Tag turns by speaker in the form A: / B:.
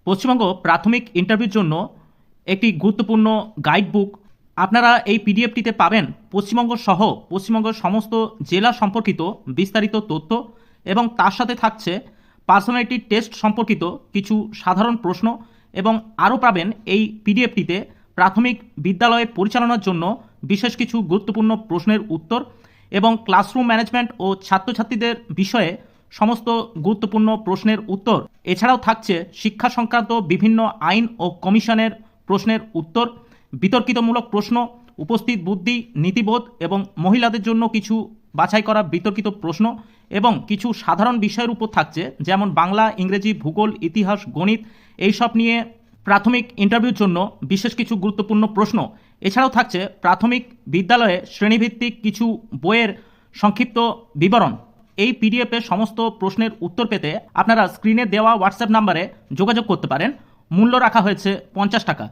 A: পশ্চিমবঙ্গ প্রাথমিক ইন্টারভিউর জন্য একটি গুরুত্বপূর্ণ গাইড বুক আপনারা এই পিডিএফটিতে পাবেন। পশ্চিমবঙ্গ সহ পশ্চিমবঙ্গের সমস্ত জেলা সম্পর্কিত বিস্তারিত তথ্য এবং তার সাথে থাকছে পার্সোনালিটি টেস্ট সম্পর্কিত কিছু সাধারণ প্রশ্ন এবং আরও পাবেন এই পিডিএফটিতে প্রাথমিক বিদ্যালয়ে পরিচালনার জন্য বিশেষ কিছু গুরুত্বপূর্ণ প্রশ্নের উত্তর এবং ক্লাসরুম ম্যানেজমেন্ট ও ছাত্রছাত্রীদের বিষয়ে সমস্ত গুরুত্বপূর্ণ প্রশ্নের উত্তর। এছাড়াও থাকছে শিক্ষা সংক্রান্ত বিভিন্ন আইন ও কমিশনের প্রশ্নের উত্তর, বিতর্কিতমূলক প্রশ্ন, উপস্থিত বুদ্ধি, নীতিবোধ এবং মহিলাদের জন্য কিছু বাছাই করা বিতর্কিত প্রশ্ন এবং কিছু সাধারণ বিষয়ের উপর থাকছে, যেমন বাংলা, ইংরেজি, ভূগোল, ইতিহাস, গণিত, এইসব নিয়ে প্রাথমিক ইন্টারভিউর জন্য বিশেষ কিছু গুরুত্বপূর্ণ প্রশ্ন। এছাড়াও থাকছে প্রাথমিক বিদ্যালয়ে শ্রেণীভিত্তিক কিছু বইয়ের সংক্ষিপ্ত বিবরণ। এই পিডিএফে সমস্ত প্রশ্নের উত্তর পেতে আপনারা স্ক্রিনে দেওয়া হোয়াটসঅ্যাপ নাম্বারে যোগাযোগ করতে পারেন। মূল্য রাখা হয়েছে 50 টাকা।